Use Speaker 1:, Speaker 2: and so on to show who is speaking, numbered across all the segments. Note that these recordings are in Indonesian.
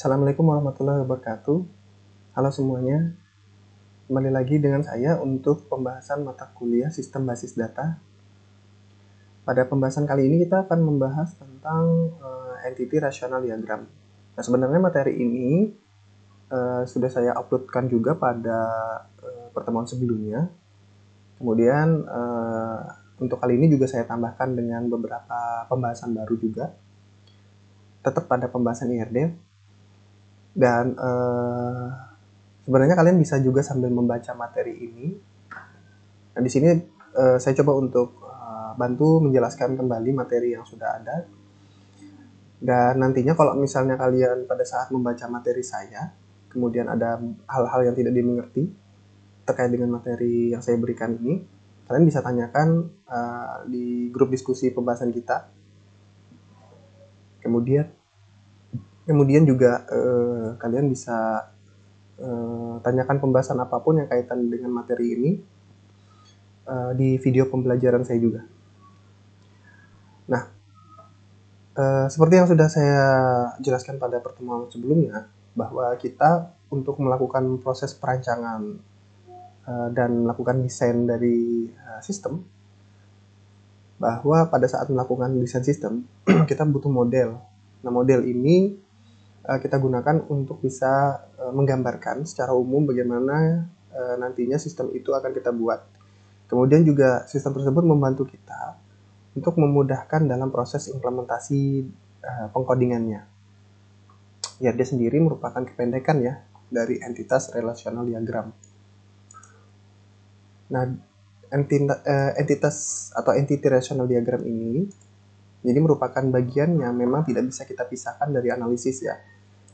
Speaker 1: Assalamualaikum warahmatullahi wabarakatuh. Halo semuanya, kembali lagi dengan saya untuk pembahasan mata kuliah Sistem Basis Data. Pada pembahasan kali ini kita akan membahas tentang Entity Rational Diagram. Nah, sebenarnya materi ini sudah saya uploadkan juga pada pertemuan sebelumnya. Kemudian untuk kali ini juga saya tambahkan dengan beberapa pembahasan baru juga, tetap pada pembahasan IRD. Dan sebenarnya kalian bisa juga sambil membaca materi ini. Nah, di sini saya coba untuk bantu menjelaskan kembali materi yang sudah ada. Dan nantinya kalau misalnya kalian pada saat membaca materi saya, kemudian ada hal-hal yang tidak dimengerti terkait dengan materi yang saya berikan ini, kalian bisa tanyakan di grup diskusi pembahasan kita. Kemudian juga kalian bisa tanyakan pembahasan apapun yang kaitan dengan materi ini di video pembelajaran saya juga. Nah, seperti yang sudah saya jelaskan pada pertemuan sebelumnya, bahwa kita untuk melakukan proses perancangan dan melakukan desain dari sistem, bahwa pada saat melakukan desain sistem kita butuh model. Nah, model ini kita gunakan untuk bisa menggambarkan secara umum bagaimana nantinya sistem itu akan kita buat. Kemudian juga sistem tersebut membantu kita untuk memudahkan dalam proses implementasi pengkodingannya. IRD sendiri merupakan kependekan ya dari entitas relational diagram. Nah, entitas atau entity relational diagram ini jadi merupakan bagian yang memang tidak bisa kita pisahkan dari analisis ya.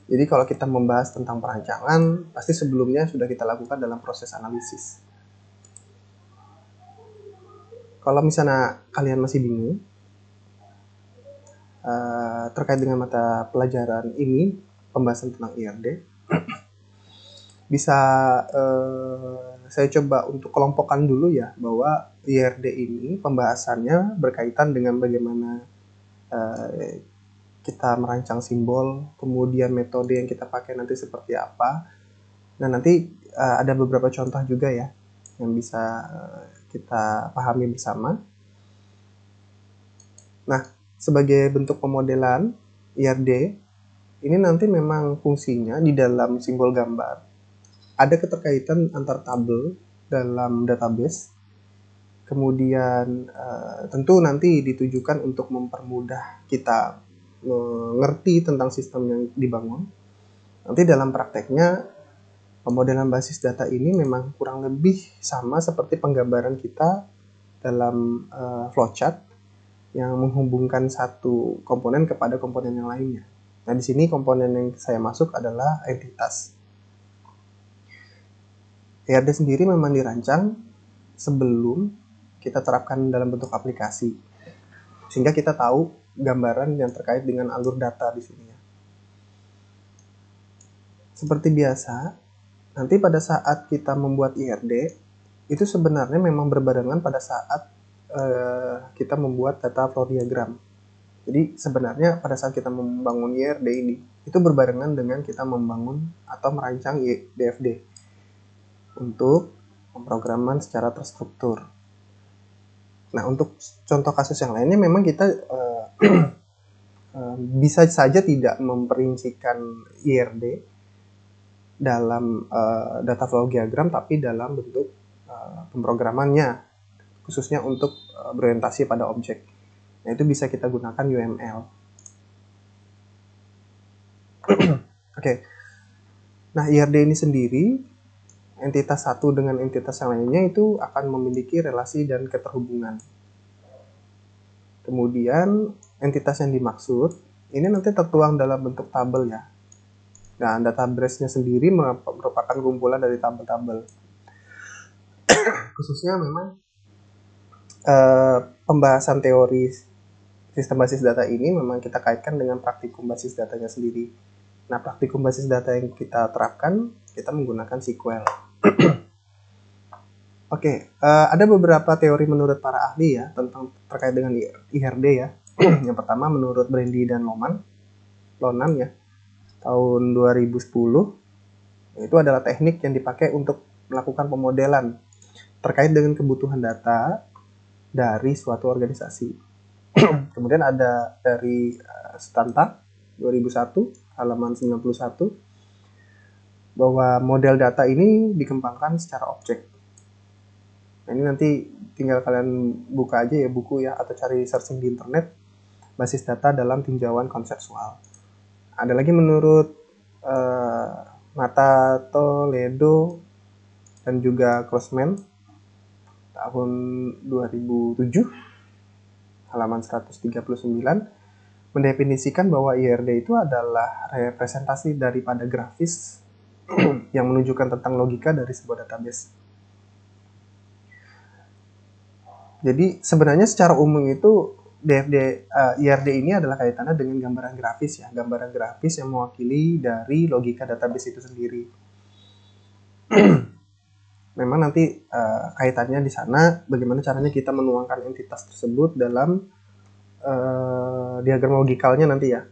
Speaker 1: Jadi kalau kita membahas tentang perancangan, pasti sebelumnya sudah kita lakukan dalam proses analisis. Kalau misalnya kalian masih bingung terkait dengan mata pelajaran ini, pembahasan tentang IRD, bisa saya coba untuk kelompokkan dulu ya, bahwa IRD ini pembahasannya berkaitan dengan bagaimana kita merancang simbol, kemudian metode yang kita pakai nanti seperti apa. Nah, nanti ada beberapa contoh juga ya yang bisa kita pahami bersama. Nah, sebagai bentuk pemodelan IRD, ini nanti memang fungsinya di dalam simbol gambar ada keterkaitan antar tabel dalam database. Kemudian tentu nanti ditujukan untuk mempermudah kita mengerti tentang sistem yang dibangun. Nanti dalam prakteknya pemodelan basis data ini memang kurang lebih sama seperti penggambaran kita dalam flowchart yang menghubungkan satu komponen kepada komponen yang lainnya. Nah, di sini komponen yang saya masuk adalah entitas. IRD sendiri memang dirancang sebelum kita terapkan dalam bentuk aplikasi, sehingga kita tahu gambaran yang terkait dengan alur data di sini. Seperti biasa, nanti pada saat kita membuat IRD, itu sebenarnya memang berbarengan pada saat kita membuat data flow diagram. Jadi sebenarnya pada saat kita membangun IRD ini, itu berbarengan dengan kita membangun atau merancang DFD untuk pemrograman secara terstruktur. Nah, untuk contoh kasus yang lainnya memang kita bisa saja tidak memperincikan IRD dalam data flow diagram, tapi dalam bentuk pemrogramannya, khususnya untuk berorientasi pada objek. Nah, itu bisa kita gunakan UML. Oke. Nah, IRD ini sendiri, entitas satu dengan entitas yang lainnya itu akan memiliki relasi dan keterhubungan. Kemudian entitas yang dimaksud ini nanti tertuang dalam bentuk tabel ya. Dan database-nya sendiri merupakan kumpulan dari tabel-tabel. Khususnya memang pembahasan teori sistem basis data ini memang kita kaitkan dengan praktikum basis datanya sendiri. Nah, praktikum basis data yang kita terapkan, kita menggunakan SQL. Oke, ada beberapa teori menurut para ahli ya tentang terkait dengan IRD ya. Yang pertama menurut Brandy dan Lonan ya, tahun 2010, itu adalah teknik yang dipakai untuk melakukan pemodelan terkait dengan kebutuhan data dari suatu organisasi. Kemudian ada dari Stantag 2001 halaman 91 bahwa model data ini dikembangkan secara objek. Nah, ini nanti tinggal kalian buka aja ya buku ya, atau cari searching di internet, basis data dalam tinjauan konseptual. Ada lagi menurut Mata Toledo dan juga Crossman tahun 2007 halaman 139 mendefinisikan bahwa IRD itu adalah representasi daripada grafis yang menunjukkan tentang logika dari sebuah database. Jadi sebenarnya secara umum itu IRD ini adalah kaitannya dengan gambaran grafis ya, gambaran grafis yang mewakili dari logika database itu sendiri. Memang nanti kaitannya di sana bagaimana caranya kita menuangkan entitas tersebut dalam diagram logikalnya nanti ya.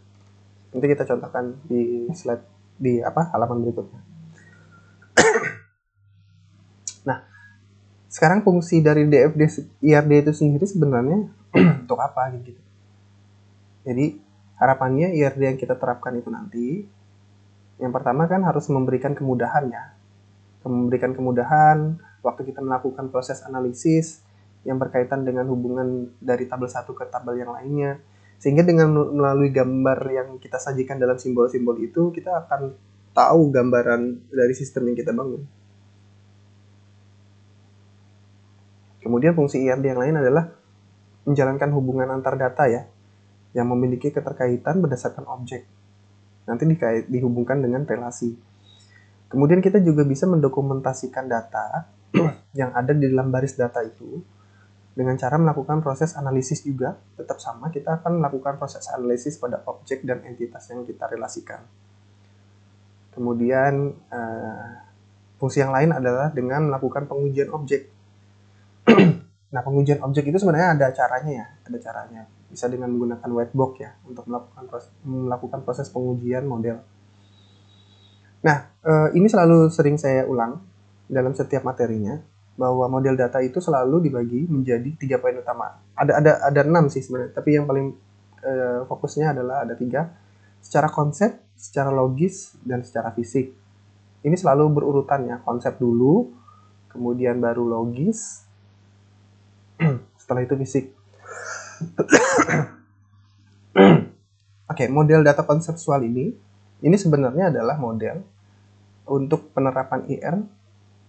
Speaker 1: Nanti kita contohkan di slide di halaman berikutnya. Nah, sekarang fungsi dari IRD itu sendiri sebenarnya untuk apa gitu. Jadi harapannya IRD yang kita terapkan itu nanti, yang pertama kan harus memberikan kemudahan ya, memberikan kemudahan waktu kita melakukan proses analisis yang berkaitan dengan hubungan dari tabel satu ke tabel yang lainnya, sehingga dengan melalui gambar yang kita sajikan dalam simbol-simbol itu kita akan tahu gambaran dari sistem yang kita bangun. Kemudian fungsi IRD yang lain adalah menjalankan hubungan antar data ya, yang memiliki keterkaitan berdasarkan objek. Nanti dihubungkan dengan relasi. Kemudian kita juga bisa mendokumentasikan data yang ada di dalam baris data itu dengan cara melakukan proses analisis juga. Tetap sama, kita akan melakukan proses analisis pada objek dan entitas yang kita relasikan. Kemudian fungsi yang lain adalah dengan melakukan pengujian objek. Nah, pengujian objek itu sebenarnya ada caranya ya, ada caranya. Bisa dengan menggunakan whitebox ya untuk melakukan proses pengujian model. Nah, ini selalu sering saya ulang dalam setiap materinya bahwa model data itu selalu dibagi menjadi 3 poin utama. Ada 6 sih sebenarnya, tapi yang paling fokusnya adalah ada 3, secara konsep, secara logis, dan secara fisik. Ini selalu berurutan ya, konsep dulu, kemudian baru logis, setelah itu fisik. Oke, model data konseptual ini sebenarnya adalah model untuk penerapan IR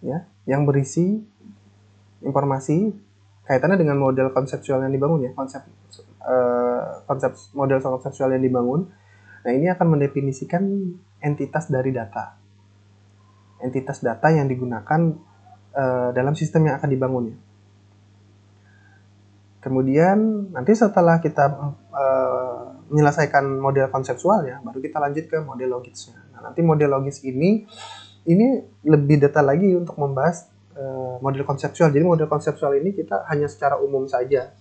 Speaker 1: ya, yang berisi informasi kaitannya dengan model konseptual yang dibangun ya, konsep model konseptual yang dibangun. Nah, ini akan mendefinisikan entitas dari data. Entitas data yang digunakan dalam sistem yang akan dibangun ya. Kemudian nanti setelah kita menyelesaikan model konseptual ya, baru kita lanjut ke model logisnya. Nah, nanti model logis ini lebih detail lagi untuk membahas model konseptual. Jadi model konseptual ini kita hanya secara umum saja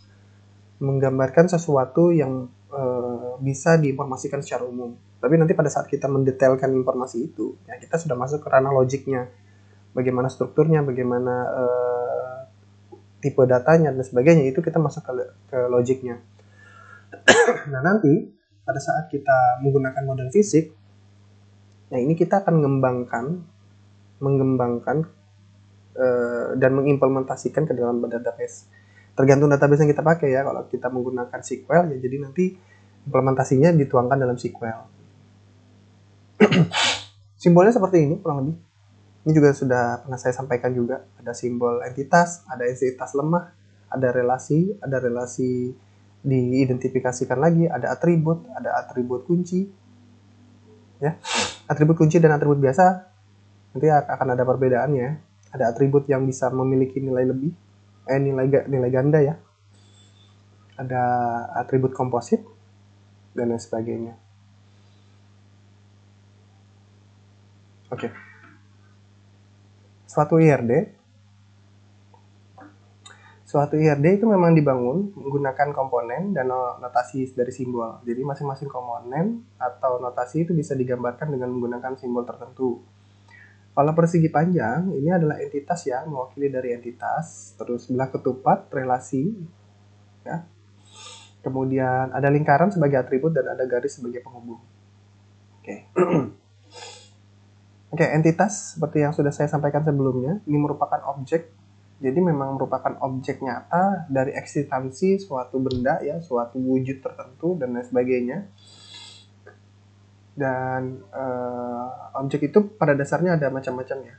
Speaker 1: menggambarkan sesuatu yang bisa diinformasikan secara umum. Tapi nanti pada saat kita mendetailkan informasi itu, ya kita sudah masuk ke ranah logiknya. Bagaimana strukturnya, bagaimana tipe datanya dan sebagainya, itu kita masuk ke logiknya. Nah, nanti pada saat kita menggunakan model fisik, nah ini kita akan mengembangkan dan mengimplementasikan ke dalam database. Tergantung database yang kita pakai ya. Kalau kita menggunakan SQL ya, jadi nanti implementasinya dituangkan dalam SQL. Simbolnya seperti ini kurang lebih. Ini juga sudah pernah saya sampaikan juga. Ada simbol entitas, ada entitas lemah, ada relasi diidentifikasikan lagi, ada atribut kunci. Ya. Atribut kunci dan atribut biasa nanti akan ada perbedaannya. Ada atribut yang bisa memiliki nilai lebih, nilai ganda ya. Ada atribut komposit dan lain sebagainya. Oke. Suatu Suatu IRD itu memang dibangun menggunakan komponen dan notasi dari simbol. Jadi masing-masing komponen atau notasi itu bisa digambarkan dengan menggunakan simbol tertentu. Kalau persegi panjang, ini adalah entitas ya, mewakili dari entitas. Terus belah ketupat, relasi. Ya. Kemudian ada lingkaran sebagai atribut dan ada garis sebagai penghubung. Oke. Oke, entitas seperti yang sudah saya sampaikan sebelumnya, ini merupakan objek. Jadi memang merupakan objek nyata dari eksistensi suatu benda ya, suatu wujud tertentu dan lain sebagainya. Dan objek itu pada dasarnya ada macam-macam ya.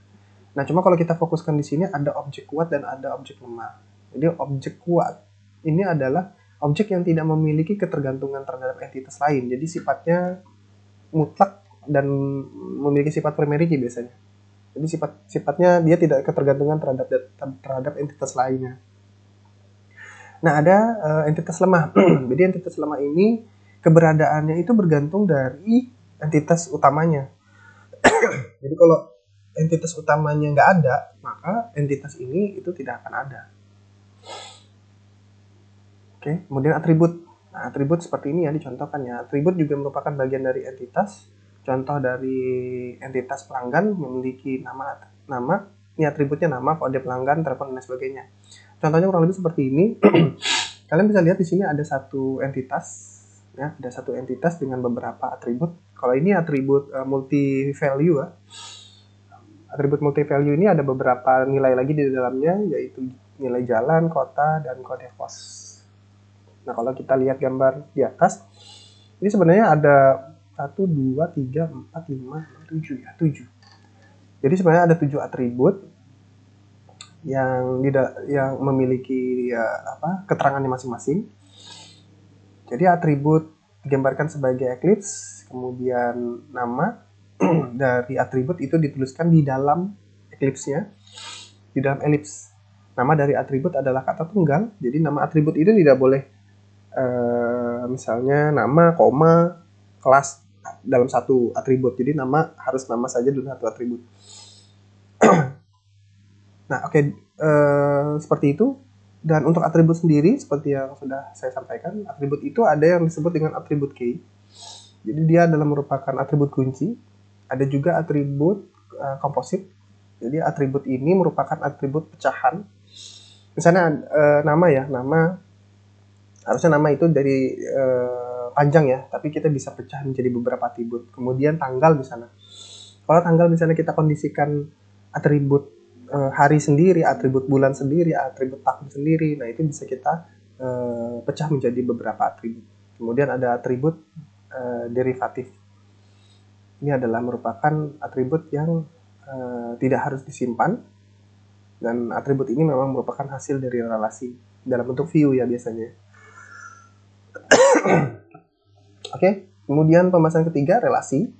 Speaker 1: Nah, cuma kalau kita fokuskan di sini ada objek kuat dan ada objek lemah. Jadi objek kuat ini adalah objek yang tidak memiliki ketergantungan terhadap entitas lain. Jadi sifatnya mutlak dan memiliki sifat primary key biasanya. Jadi sifatnya dia tidak ketergantungan terhadap entitas lainnya. Nah, ada entitas lemah. Jadi entitas lemah ini keberadaannya itu bergantung dari entitas utamanya. Jadi kalau entitas utamanya nggak ada, maka entitas ini itu tidak akan ada. Oke, kemudian atribut. Nah, atribut seperti ini ya dicontohkan ya. Atribut juga merupakan bagian dari entitas. Contoh dari entitas pelanggan memiliki nama. Ini atributnya nama, kode pelanggan, telepon dan sebagainya. Contohnya kurang lebih seperti ini. Kalian bisa lihat di sini ada satu entitas, ya, ada satu entitas dengan beberapa atribut. Kalau ini atribut multi value ya. Atribut multi value ini ada beberapa nilai lagi di dalamnya, yaitu nilai jalan, kota, dan kode pos. Nah, kalau kita lihat gambar di atas, ini sebenarnya ada 1, 2, 3, 4, 5, 7 ya, 7. Jadi sebenarnya ada 7 atribut yang memiliki keterangannya masing-masing. Jadi atribut digambarkan sebagai eclipse, kemudian nama dari atribut itu dituliskan di dalam eclipse-nya, di dalam elips. Nama dari atribut adalah kata tunggal, jadi nama atribut itu tidak boleh misalnya nama, koma, kelas dalam satu atribut. Jadi nama harus nama saja dalam satu atribut. Nah, oke, seperti itu. Dan untuk atribut sendiri, seperti yang sudah saya sampaikan, atribut itu ada yang disebut dengan atribut key. Jadi dia adalah merupakan atribut kunci. Ada juga atribut komposit. Jadi atribut ini merupakan atribut pecahan. Misalnya nama ya, nama harusnya nama itu dari panjang ya, tapi kita bisa pecah menjadi beberapa atribut. Kemudian tanggal misalnya. Kalau tanggal misalnya kita kondisikan atribut hari sendiri, atribut bulan sendiri, atribut tahun sendiri, nah itu bisa kita pecah menjadi beberapa atribut. Kemudian ada atribut derivatif. Ini adalah merupakan atribut yang tidak harus disimpan, dan atribut ini memang merupakan hasil dari relasi dalam bentuk view ya biasanya. Oke, kemudian pembahasan ketiga, relasi.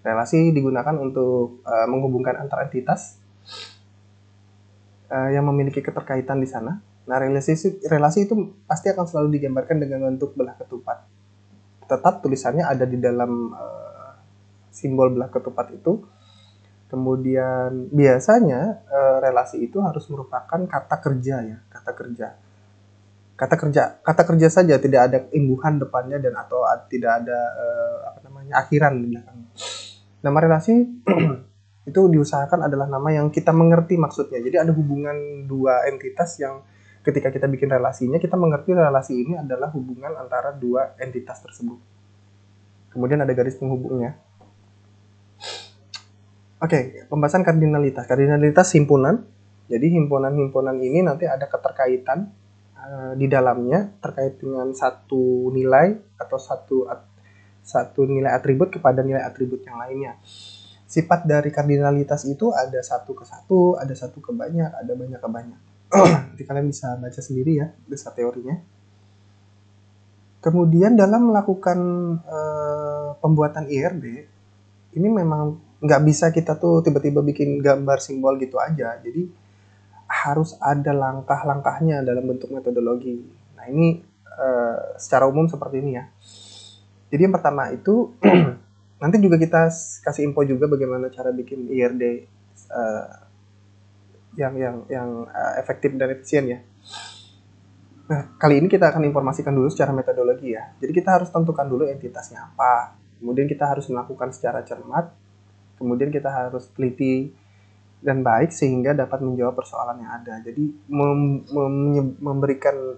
Speaker 1: Relasi digunakan untuk menghubungkan antar entitas yang memiliki keterkaitan di sana. Nah, relasi itu pasti akan selalu digambarkan dengan bentuk belah ketupat. Tetap tulisannya ada di dalam simbol belah ketupat itu. Kemudian biasanya relasi itu harus merupakan kata kerja ya, kata kerja saja, tidak ada imbuhan depannya dan atau tidak ada akhiran di belakang. Nama relasi itu diusahakan adalah nama yang kita mengerti maksudnya. Jadi ada hubungan dua entitas yang ketika kita bikin relasinya, kita mengerti relasi ini adalah hubungan antara dua entitas tersebut. Kemudian ada garis penghubungnya. Oke, pembahasan kardinalitas. Kardinalitas himpunan. Jadi himpunan-himpunan ini nanti ada keterkaitan di dalamnya terkait dengan satu nilai atau satu nilai atribut kepada nilai atribut yang lainnya. Sifat dari kardinalitas itu ada satu ke satu, ada satu ke banyak, ada banyak ke banyak. Nanti kalian bisa baca sendiri ya dasar teorinya. Kemudian dalam melakukan pembuatan IRD, ini memang nggak bisa kita tuh tiba-tiba bikin gambar simbol gitu aja. Jadi harus ada langkah-langkahnya dalam bentuk metodologi. Nah, ini secara umum seperti ini ya. Jadi yang pertama itu nanti juga kita kasih info juga bagaimana cara bikin IRD efektif dan efisien ya. Nah, kali ini kita akan informasikan dulu secara metodologi ya. Jadi kita harus tentukan dulu entitasnya apa. Kemudian kita harus melakukan secara cermat. Kemudian kita harus teliti dan baik sehingga dapat menjawab persoalan yang ada. Jadi memberikan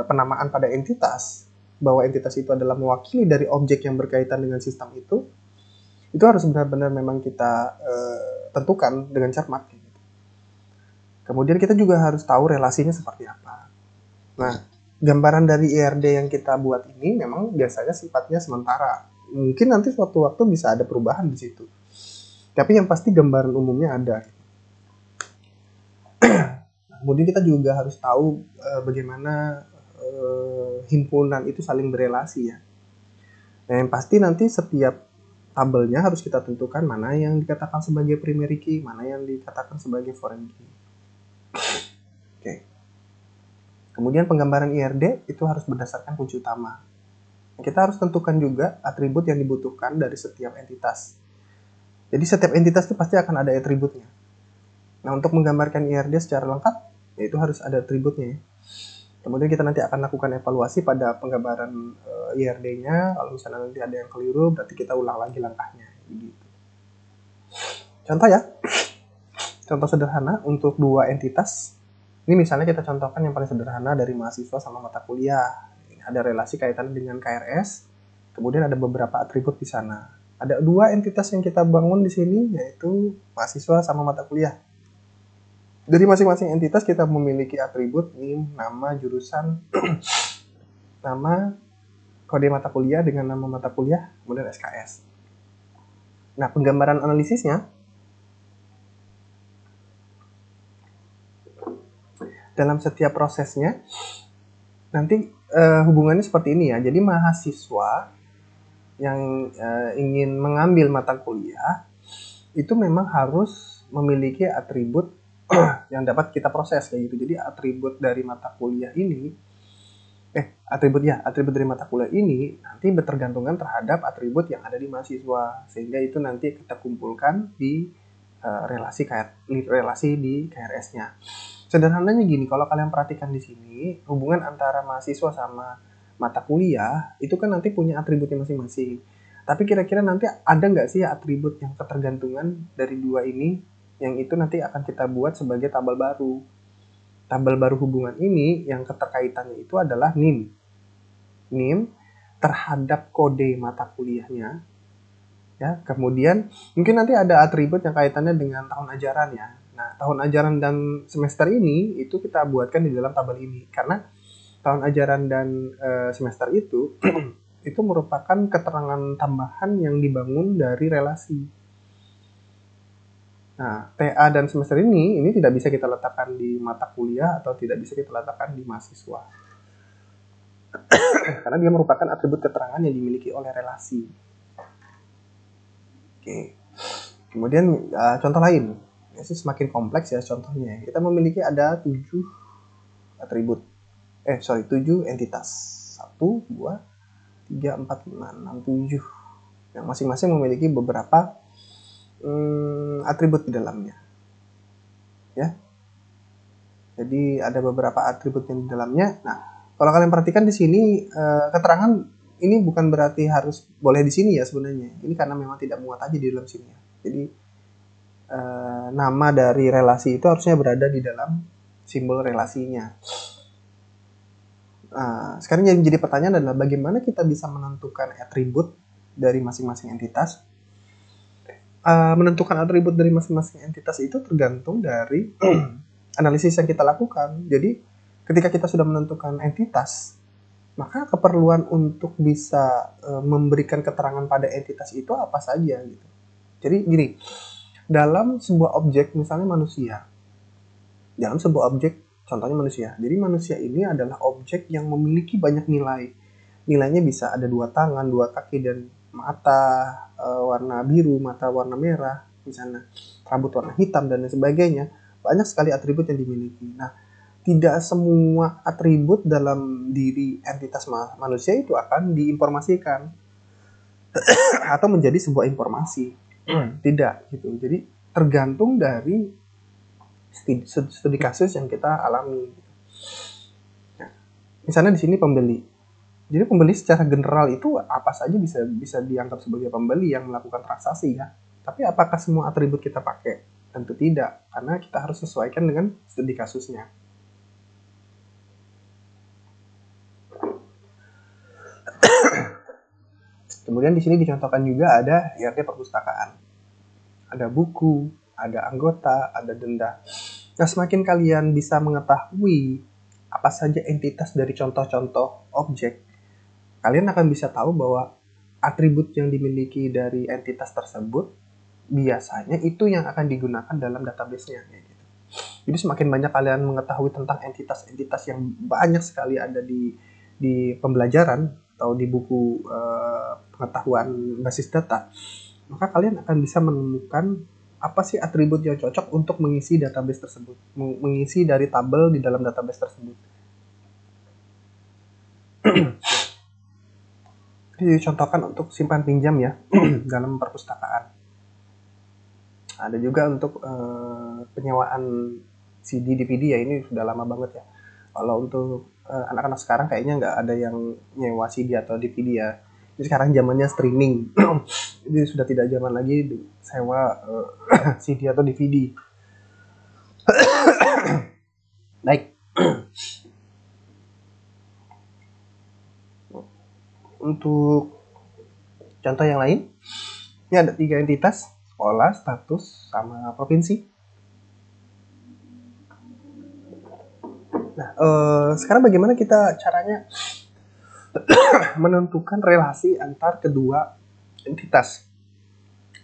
Speaker 1: penamaan pada entitas, bahwa entitas itu adalah mewakili dari objek yang berkaitan dengan sistem itu harus benar-benar memang kita tentukan dengan cermat. Kemudian kita juga harus tahu relasinya seperti apa. Nah, gambaran dari IRD yang kita buat ini memang biasanya sifatnya sementara. Mungkin nanti suatu waktu bisa ada perubahan di situ. Tapi yang pasti gambaran umumnya ada. Kemudian kita juga harus tahu bagaimana himpunan itu saling berelasi ya. Nah, yang pasti nanti setiap tabelnya harus kita tentukan mana yang dikatakan sebagai primary key, mana yang dikatakan sebagai foreign key. Oke. Kemudian penggambaran IRD itu harus berdasarkan kunci utama. Kita harus tentukan juga atribut yang dibutuhkan dari setiap entitas. Jadi setiap entitas itu pasti akan ada atributnya. Nah, untuk menggambarkan IRD secara lengkap, yaitu harus ada atributnya ya. Kemudian kita nanti akan lakukan evaluasi pada penggambaran IRD-nya. Kalau misalnya nanti ada yang keliru, berarti kita ulang lagi langkahnya. Begitu. Contoh ya. Contoh sederhana untuk dua entitas. Ini misalnya kita contohkan yang paling sederhana dari mahasiswa sama mata kuliah. Ada relasi kaitan dengan KRS, kemudian ada beberapa atribut di sana. Ada dua entitas yang kita bangun di sini, yaitu mahasiswa sama mata kuliah. Dari masing-masing entitas kita memiliki atribut NIM, nama, jurusan, nama, kode mata kuliah dengan nama mata kuliah, kemudian SKS. Nah, penggambaran analisisnya dalam setiap prosesnya nanti hubungannya seperti ini ya. Jadi mahasiswa yang ingin mengambil mata kuliah itu memang harus memiliki atribut yang dapat kita proses kayak gitu. Jadi atribut dari mata kuliah ini atribut dari mata kuliah ini nanti bertergantungan terhadap atribut yang ada di mahasiswa, sehingga itu nanti kita kumpulkan di relasi di KRS-nya. Sederhananya gini, kalau kalian perhatikan di sini, hubungan antara mahasiswa sama mata kuliah itu kan nanti punya atributnya masing-masing. Tapi kira-kira nanti ada nggak sih atribut yang ketergantungan dari dua ini, yang itu nanti akan kita buat sebagai tabel baru. Tabel baru hubungan ini yang keterkaitannya itu adalah NIM. NIM terhadap kode mata kuliahnya. Ya, kemudian mungkin nanti ada atribut yang kaitannya dengan tahun ajaran ya. Nah, tahun ajaran dan semester ini itu kita buatkan di dalam tabel ini karena tahun ajaran dan semester itu itu merupakan keterangan tambahan yang dibangun dari relasi. Nah, TA dan semester ini tidak bisa kita letakkan di mata kuliah atau tidak bisa kita letakkan di mahasiswa. Karena dia merupakan atribut keterangan yang dimiliki oleh relasi. Oke. Kemudian contoh lain. Ini semakin kompleks ya contohnya. Kita memiliki ada 7 atribut. 7 entitas. 1, 2, 3, 4, 5, 6, 7. Yang masing-masing memiliki beberapa atribut di dalamnya. Ya. Jadi ada beberapa atribut yang di dalamnya. Nah, kalau kalian perhatikan di sini keterangan ini bukan berarti harus boleh di sini ya sebenarnya. Ini karena memang tidak muat aja di dalam sini ya. Jadi nama dari relasi itu harusnya berada di dalam simbol relasinya. Sekarang yang jadi pertanyaan adalah bagaimana kita bisa menentukan atribut dari masing-masing entitas. Menentukan atribut dari masing-masing entitas itu tergantung dari analisis yang kita lakukan. Jadi ketika kita sudah menentukan entitas, maka keperluan untuk bisa memberikan keterangan pada entitas itu apa saja gitu. Jadi gini, dalam sebuah objek misalnya manusia, dalam sebuah objek contohnya manusia. Jadi manusia ini adalah objek yang memiliki banyak nilai. Nilainya bisa ada 2 tangan, 2 kaki, dan mata warna biru, mata warna merah, misalnya rambut warna hitam dan lain sebagainya. Banyak sekali atribut yang dimiliki. Nah, tidak semua atribut dalam diri entitas manusia itu akan diinformasikan atau menjadi sebuah informasi. Tidak gitu. Jadi tergantung dari studi kasus yang kita alami. Nah, misalnya di sini pembeli. Jadi pembeli secara general itu apa saja bisa dianggap sebagai pembeli yang melakukan transaksi ya. Tapi apakah semua atribut kita pakai? Tentu tidak, karena kita harus sesuaikan dengan studi kasusnya. Kemudian di sini dicontohkan juga ada IRD perpustakaan. Ada buku, ada anggota, ada denda. Nah, semakin kalian bisa mengetahui apa saja entitas dari contoh-contoh objek, kalian akan bisa tahu bahwa atribut yang dimiliki dari entitas tersebut biasanya itu yang akan digunakan dalam database-nya. Gitu. Jadi semakin banyak kalian mengetahui tentang entitas-entitas yang banyak sekali ada di pembelajaran atau di buku pengetahuan basis data, maka kalian akan bisa menemukan apa sih atribut yang cocok untuk mengisi database tersebut, mengisi dari tabel di dalam database tersebut. Dicontohkan untuk simpan pinjam ya dalam perpustakaan. Ada juga untuk penyewaan CD, DVD ya, ini sudah lama banget ya. Kalau untuk anak-anak sekarang kayaknya nggak ada yang nyewa CD atau DVD ya. Jadi sekarang zamannya streaming. Jadi sudah tidak zaman lagi sewa CD atau DVD. Baik. Untuk contoh yang lain, ini ada 3 entitas, sekolah, status, sama provinsi. Nah, sekarang bagaimana kita caranya menentukan relasi antar kedua entitas?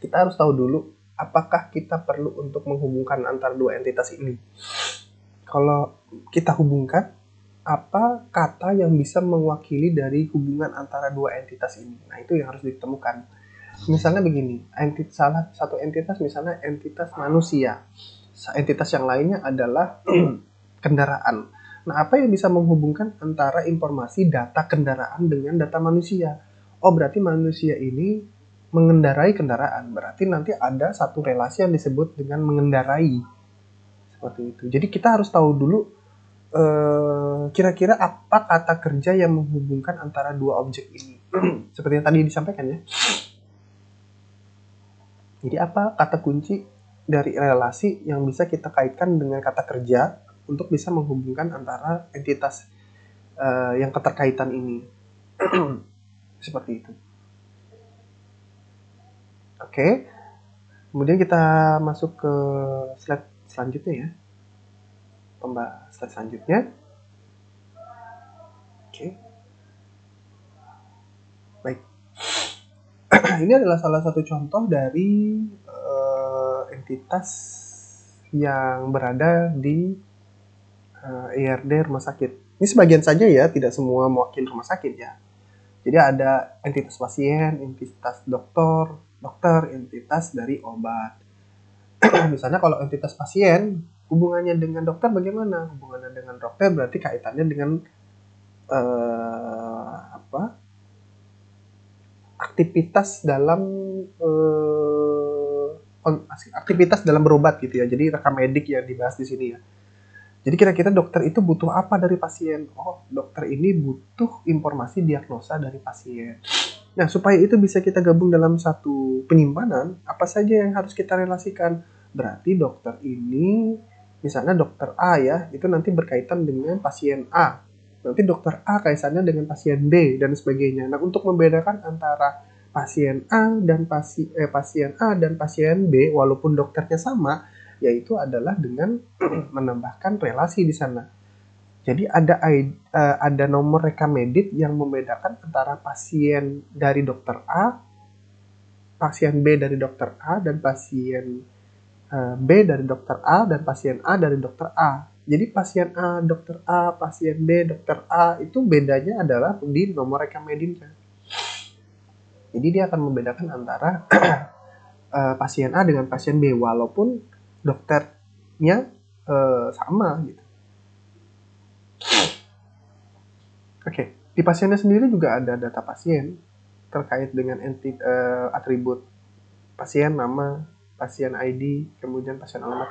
Speaker 1: Kita harus tahu dulu apakah kita perlu untuk menghubungkan antar dua entitas ini. Kalau kita hubungkan, apa kata yang bisa mewakili dari hubungan antara dua entitas ini? Nah, itu yang harus ditemukan. Misalnya begini, salah satu entitas misalnya entitas manusia. Entitas yang lainnya adalah kendaraan. Nah, apa yang bisa menghubungkan antara informasi data kendaraan dengan data manusia? Oh, berarti manusia ini mengendarai kendaraan. Berarti nanti ada satu relasi yang disebut dengan mengendarai. Seperti itu. Jadi kita harus tahu dulu kira-kira apa kata kerja yang menghubungkan antara dua objek ini. Seperti yang tadi disampaikan ya. Jadi apa kata kunci dari relasi yang bisa kita kaitkan dengan kata kerja untuk bisa menghubungkan antara entitas yang keterkaitan ini. Seperti itu. Oke. Kemudian kita masuk ke slide selanjutnya ya. Slide selanjutnya. Oke. Baik. Ini adalah salah satu contoh dari entitas yang berada di IRD rumah sakit. Ini sebagian saja ya, tidak semua mewakili rumah sakit ya. Jadi ada entitas pasien, entitas dokter, entitas dari obat. Misalnya kalau entitas pasien, hubungannya dengan dokter bagaimana? Hubungannya dengan dokter berarti kaitannya dengan aktivitas dalam berobat gitu ya. Jadi rekam medik yang dibahas di sini ya. Jadi kira-kira dokter itu butuh apa dari pasien? Oh, dokter ini butuh informasi diagnosa dari pasien. Nah, supaya itu bisa kita gabung dalam satu penyimpanan, apa saja yang harus kita relasikan? Berarti dokter ini, misalnya dokter A ya, itu nanti berkaitan dengan pasien A. Nanti dokter A kaitannya dengan pasien B, dan sebagainya. Nah, untuk membedakan antara pasien A dan pasien A dan pasien B, walaupun dokternya sama, yaitu adalah dengan menambahkan relasi di sana. Jadi ada nomor rekam medik yang membedakan antara pasien dari dokter A, pasien B dari dokter A, dan pasien B dari dokter A, dan pasien A dari dokter A. Jadi pasien A, dokter A, pasien B, dokter A, itu bedanya adalah di nomor rekam mediknya. Jadi dia akan membedakan antara pasien A dengan pasien B, walaupun dokternya sama gitu. Oke, di pasiennya sendiri juga ada data pasien terkait dengan atribut pasien, nama, pasien ID, kemudian pasien alamat.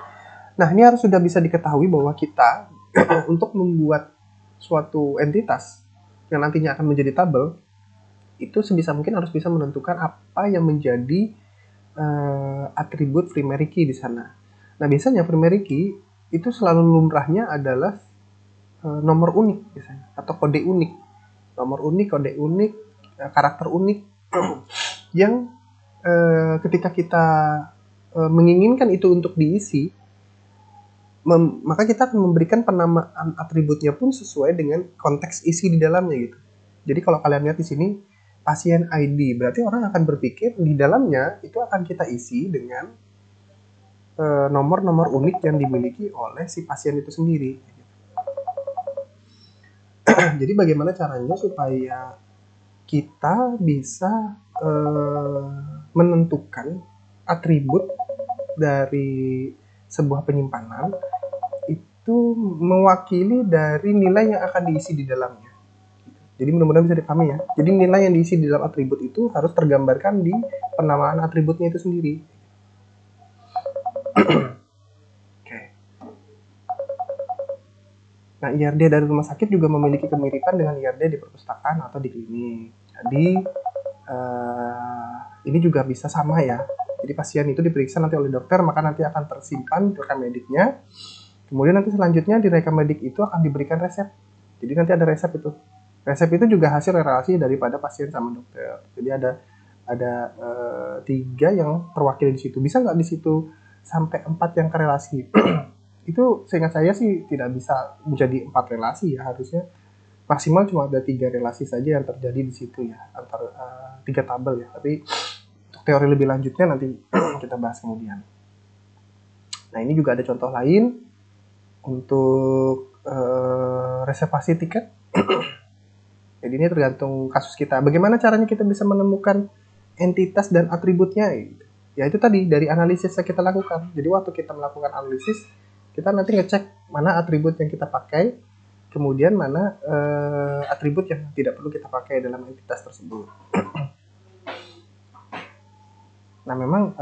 Speaker 1: Nah, ini harus sudah bisa diketahui bahwa kita untuk membuat suatu entitas yang nantinya akan menjadi tabel, itu sebisa mungkin harus bisa menentukan apa yang menjadi atribut primary key di sana. Nah, biasanya primary key itu selalu lumrahnya adalah nomor unik biasanya, atau kode unik. Nomor unik, kode unik, karakter unik yang ketika kita menginginkan itu untuk diisi, maka kita akan memberikan penamaan atributnya pun sesuai dengan konteks isi di dalamnya gitu. Jadi kalau kalian lihat di sini pasien ID, berarti orang akan berpikir di dalamnya itu akan kita isi dengan nomor-nomor unik yang dimiliki oleh si pasien itu sendiri. Jadi bagaimana caranya supaya kita bisa menentukan atribut dari sebuah penyimpanan itu mewakili dari nilai yang akan diisi di dalamnya. Jadi mudah-mudahan bisa dipahami ya. Jadi nilai yang diisi di dalam atribut itu harus tergambarkan di penamaan atributnya itu sendiri. Oke. Nah, IRD dari rumah sakit juga memiliki kemiripan dengan IRD di perpustakaan atau di klinik. Jadi ini juga bisa sama ya. Jadi pasien itu diperiksa nanti oleh dokter, maka nanti akan tersimpan rekam mediknya. Kemudian nanti selanjutnya di rekam medik itu akan diberikan resep. Jadi nanti ada resep itu. Resep itu juga hasil relasi daripada pasien sama dokter. Jadi ada 3 yang terwakili di situ. Bisa nggak di situ sampai 4 yang korelasi? Itu seingat saya sih tidak bisa menjadi 4 relasi ya, harusnya maksimal cuma ada 3 relasi saja yang terjadi di situ ya, antara 3 tabel ya. Tapi untuk teori lebih lanjutnya nanti kita bahas kemudian. Nah, ini juga ada contoh lain untuk reservasi tiket. Jadi ini tergantung kasus kita. Bagaimana caranya kita bisa menemukan entitas dan atributnya? Ya itu tadi dari analisis yang kita lakukan. Jadi waktu kita melakukan analisis, kita nanti ngecek mana atribut yang kita pakai, kemudian mana atribut yang tidak perlu kita pakai dalam entitas tersebut. Nah, memang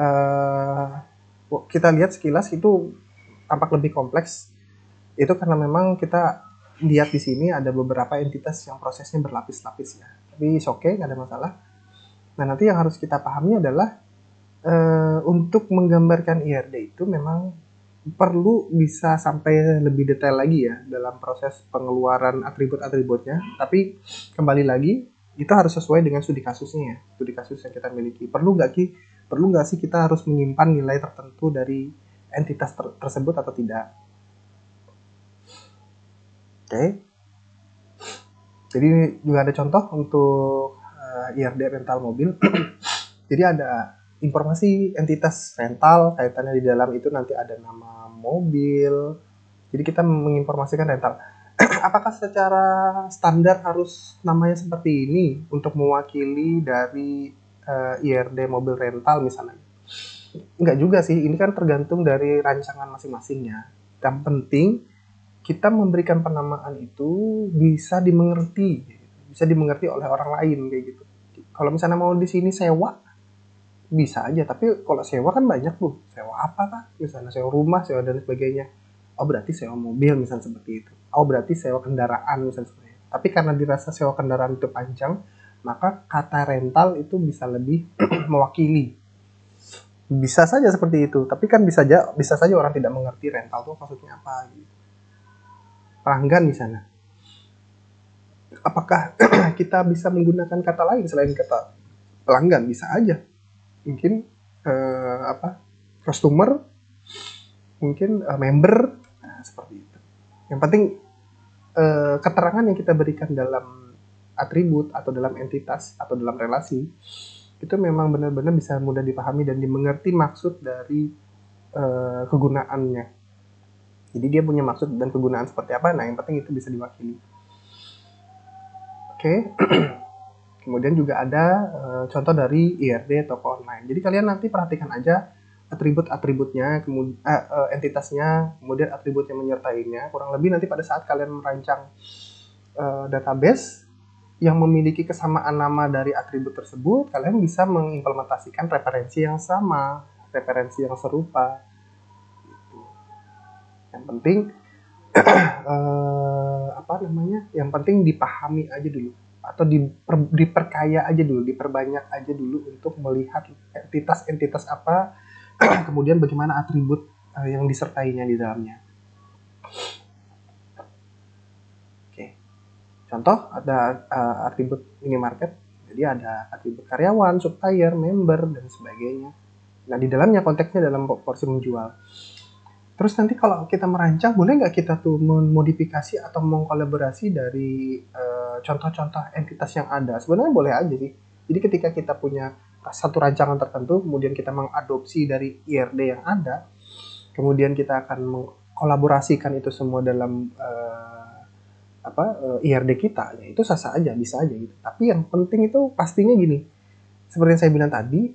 Speaker 1: kita lihat sekilas itu tampak lebih kompleks. Itu karena memang kita lihat di sini ada beberapa entitas yang prosesnya berlapis-lapis ya. Tapi oke, nggak ada masalah. Nah, nanti yang harus kita pahami adalah untuk menggambarkan IRD itu memang perlu bisa sampai lebih detail lagi ya dalam proses pengeluaran atribut-atributnya. Tapi kembali lagi itu harus sesuai dengan studi kasusnya ya, studi kasus yang kita miliki. Perlu nggak sih kita harus menyimpan nilai tertentu dari entitas tersebut atau tidak? Oke. Jadi juga ada contoh untuk IRD rental mobil. Jadi ada informasi entitas rental, kaitannya di dalam itu nanti ada nama mobil. Jadi kita menginformasikan rental. Apakah secara standar harus namanya seperti ini untuk mewakili dari IRD mobil rental misalnya? Enggak juga sih, ini kan tergantung dari rancangan masing-masingnya. Yang penting kita memberikan penamaan itu bisa dimengerti oleh orang lain kayak gitu. Kalau misalnya mau di sini sewa, bisa aja, tapi kalau sewa kan banyak tuh. Sewa apa kah? Misalnya sewa rumah, sewa dan sebagainya. Oh, berarti sewa mobil misalnya seperti itu. Oh, berarti sewa kendaraan misalnya seperti itu. Tapi karena dirasa sewa kendaraan itu panjang, maka kata rental itu bisa lebih mewakili. Bisa saja seperti itu, tapi kan bisa saja orang tidak mengerti rental itu maksudnya apa gitu. Pelanggan di sana. Apakah kita bisa menggunakan kata lain selain kata pelanggan? Bisa aja. Mungkin customer, mungkin member, nah, seperti itu. Yang penting keterangan yang kita berikan dalam atribut atau dalam entitas atau dalam relasi itu memang benar-benar bisa mudah dipahami dan dimengerti maksud dari kegunaannya. Jadi dia punya maksud dan kegunaan seperti apa, nah yang penting itu bisa diwakili. Oke. Kemudian juga ada contoh dari IRD toko online. Jadi kalian nanti perhatikan aja atribut-atributnya, kemudian entitasnya, kemudian atribut yang menyertainya. Kurang lebih nanti pada saat kalian merancang database yang memiliki kesamaan nama dari atribut tersebut, kalian bisa mengimplementasikan referensi yang sama, referensi yang serupa. Yang penting yang penting dipahami aja dulu, atau diperkaya aja dulu, diperbanyak aja dulu untuk melihat entitas apa, kemudian bagaimana atribut yang disertainya di dalamnya. Oke. Contoh ada atribut minimarket, jadi ada atribut karyawan, supplier, member, dan sebagainya. Nah, di dalamnya konteksnya dalam porsi menjual. Terus nanti kalau kita merancang, boleh nggak kita tuh memodifikasi atau mengkolaborasi dari contoh-contoh entitas yang ada? Sebenarnya boleh aja sih. Jadi ketika kita punya satu rancangan tertentu, kemudian kita mengadopsi dari IRD yang ada, kemudian kita akan mengkolaborasikan itu semua dalam IRD kita, ya itu sah-sah aja, bisa aja gitu. Tapi yang penting itu pastinya gini, seperti yang saya bilang tadi,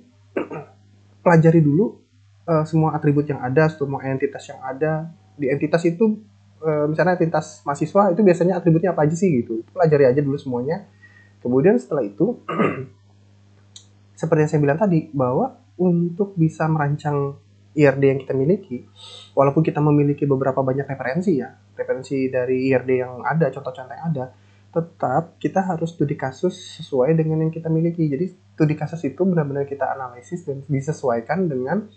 Speaker 1: pelajari dulu semua atribut yang ada, semua entitas yang ada. Di entitas itu misalnya entitas mahasiswa itu biasanya atributnya apa aja sih gitu. Pelajari aja dulu semuanya. Kemudian setelah itu seperti yang saya bilang tadi, bahwa untuk bisa merancang IRD yang kita miliki, walaupun kita memiliki beberapa banyak referensi dari IRD yang ada, contoh-contoh yang ada, tetap kita harus studi kasus sesuai dengan yang kita miliki. Jadi studi kasus itu benar-benar kita analisis dan disesuaikan dengan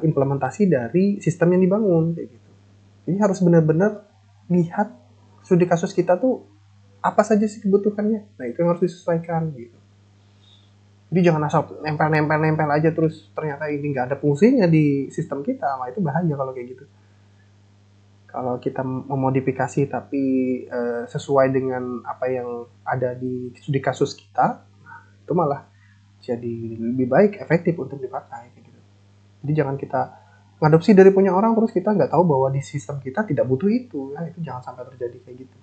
Speaker 1: implementasi dari sistem yang dibangun kayak gitu. Jadi harus benar-benar lihat studi kasus kita tuh apa saja sih kebutuhannya. Nah, itu yang harus disesuaikan gitu. Jadi jangan asal nempel aja terus ternyata ini nggak ada fungsinya di sistem kita. Nah, itu bahaya kalau kayak gitu. Kalau kita memodifikasi tapi sesuai dengan apa yang ada di studi kasus kita, nah, itu malah jadi lebih baik, efektif untuk dipakai kayak gitu. Jadi jangan kita ngadopsi dari punya orang terus kita nggak tahu bahwa di sistem kita tidak butuh itu. Nah, itu jangan sampai terjadi kayak gitu.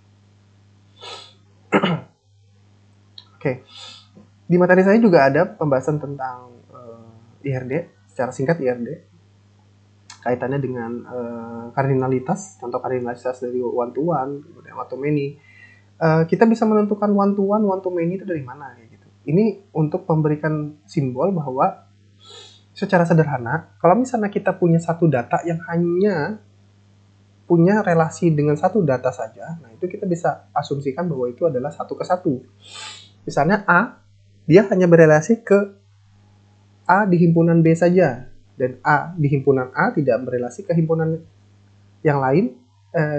Speaker 1: Oke. Di materi saya juga ada pembahasan tentang IRD, secara singkat IRD. Kaitannya dengan kardinalitas, contoh kardinalitas dari one to one, kemudian one to many. Kita bisa menentukan one to many itu dari mana kayak gitu. Ini untuk memberikan simbol bahwa secara sederhana, kalau misalnya kita punya satu data yang hanya punya relasi dengan satu data saja, nah itu kita bisa asumsikan bahwa itu adalah 1 ke 1. Misalnya A, dia hanya berelasi ke A di himpunan B saja, dan A di himpunan A tidak berelasi ke himpunan yang lain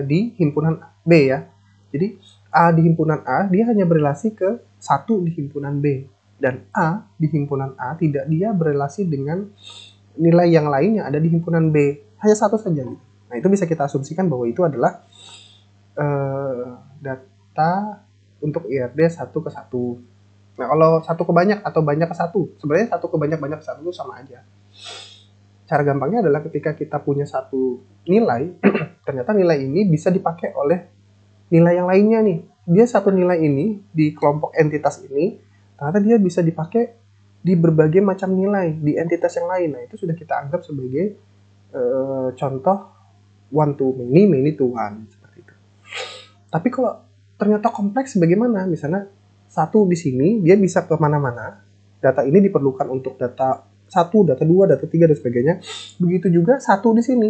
Speaker 1: di himpunan B ya. Jadi A di himpunan A dia hanya berelasi ke 1 di himpunan B, dan A di himpunan A tidak dia berelasi dengan nilai yang lain yang ada di himpunan B, hanya satu saja gitu. Nah, itu bisa kita asumsikan bahwa itu adalah data untuk IRD 1 ke 1. Nah, kalau 1 ke banyak atau banyak ke 1, sebenarnya 1 ke banyak ke 1 itu sama aja. Cara gampangnya adalah ketika kita punya satu nilai, ternyata nilai ini bisa dipakai oleh nilai yang lainnya nih. Dia satu nilai ini di kelompok entitas ini, ternyata dia bisa dipakai di berbagai macam nilai di entitas yang lain. Nah, itu sudah kita anggap sebagai contoh one to many, many to one, seperti itu. Tapi kalau ternyata kompleks bagaimana? Misalnya satu di sini dia bisa kemana-mana. Data ini diperlukan untuk data 1, data 2, data 3 dan sebagainya. Begitu juga satu di sini.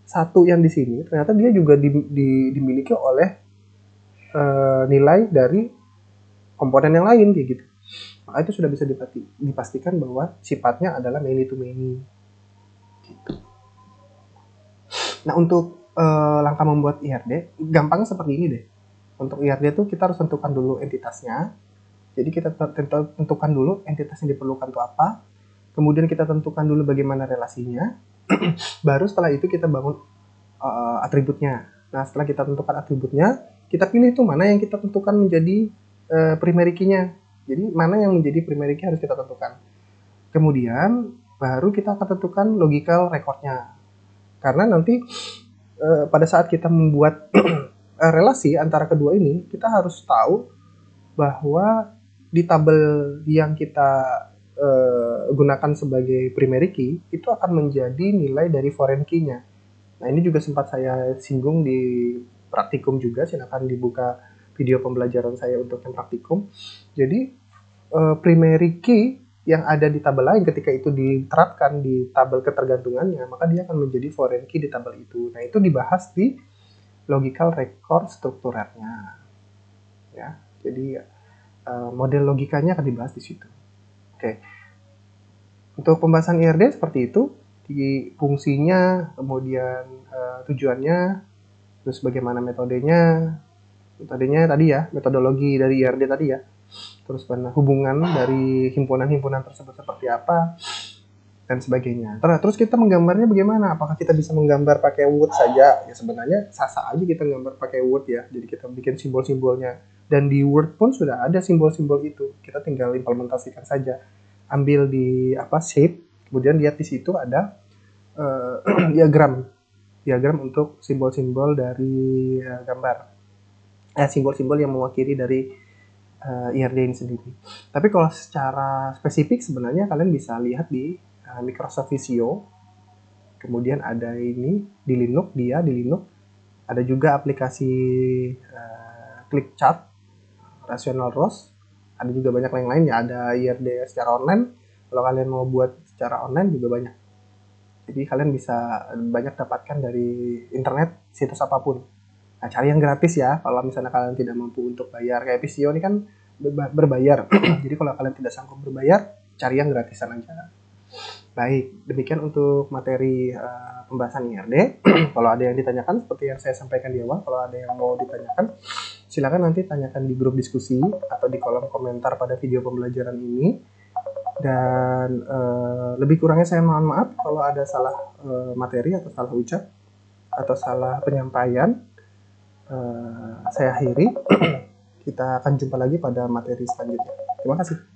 Speaker 1: Satu yang di sini ternyata dia juga dimiliki oleh nilai dari komponen yang lain kayak gitu. Maka itu sudah bisa dipastikan bahwa sifatnya adalah many to many. Gitu. Nah, untuk langkah membuat IRD, gampangnya seperti ini deh. Untuk IRD itu kita harus tentukan dulu entitasnya. Jadi kita tentukan dulu entitas yang diperlukan itu apa. Kemudian kita tentukan dulu bagaimana relasinya. Baru setelah itu kita bangun atributnya. Nah, setelah kita tentukan atributnya, kita pilih tuh mana yang kita tentukan menjadi primary key-nya. Jadi mana yang menjadi primary key harus kita tentukan. Kemudian baru kita akan tentukan logical record-nya. Karena nanti pada saat kita membuat relasi antara kedua ini, kita harus tahu bahwa di tabel yang kita gunakan sebagai primary key itu akan menjadi nilai dari foreign key-nya. Nah, ini juga sempat saya singgung di praktikum juga, silakan dibuka video pembelajaran saya untuk yang praktikum. Jadi primary key yang ada di tabel lain ketika itu diterapkan di tabel ketergantungannya, maka dia akan menjadi foreign key di tabel itu. Nah, itu dibahas di logical record strukturernya. Ya, jadi model logikanya akan dibahas di situ. Oke. Untuk pembahasan IRD seperti itu, di fungsinya, kemudian tujuannya, terus bagaimana metodenya tadi ya, metodologi dari IRD tadi ya. Terus hubungan dari himpunan-himpunan tersebut seperti apa, dan sebagainya. Terus kita menggambarnya bagaimana? Apakah kita bisa menggambar pakai Word saja? Ya sebenarnya sah-sah aja kita gambar pakai Word ya. Jadi kita bikin simbol-simbolnya. Dan di Word pun sudah ada simbol-simbol itu. Kita tinggal implementasikan saja. Ambil di shape, kemudian lihat di situ ada diagram untuk simbol-simbol dari gambar. Simbol-simbol yang mewakili dari IRD ini sendiri. Tapi kalau secara spesifik sebenarnya kalian bisa lihat di Microsoft Visio. Kemudian ada ini di Linux, ada juga aplikasi ClickChart, Rational Rose, ada juga banyak yang lain ya, ada IRD secara online. Kalau kalian mau buat secara online juga banyak. Jadi kalian bisa banyak dapatkan dari internet, situs apapun. Nah, cari yang gratis ya, kalau misalnya kalian tidak mampu untuk bayar. Kayak Visio ini kan berbayar. Jadi kalau kalian tidak sanggup berbayar, cari yang gratisan aja. Baik, demikian untuk materi pembahasan IRD. Kalau ada yang ditanyakan, seperti yang saya sampaikan di awal, kalau ada yang mau ditanyakan, silakan nanti tanyakan di grup diskusi atau di kolom komentar pada video pembelajaran ini. Dan lebih kurangnya saya mohon maaf kalau ada salah materi atau salah ucap atau salah penyampaian. Saya akhiri. Kita akan jumpa lagi pada materi selanjutnya. Terima kasih.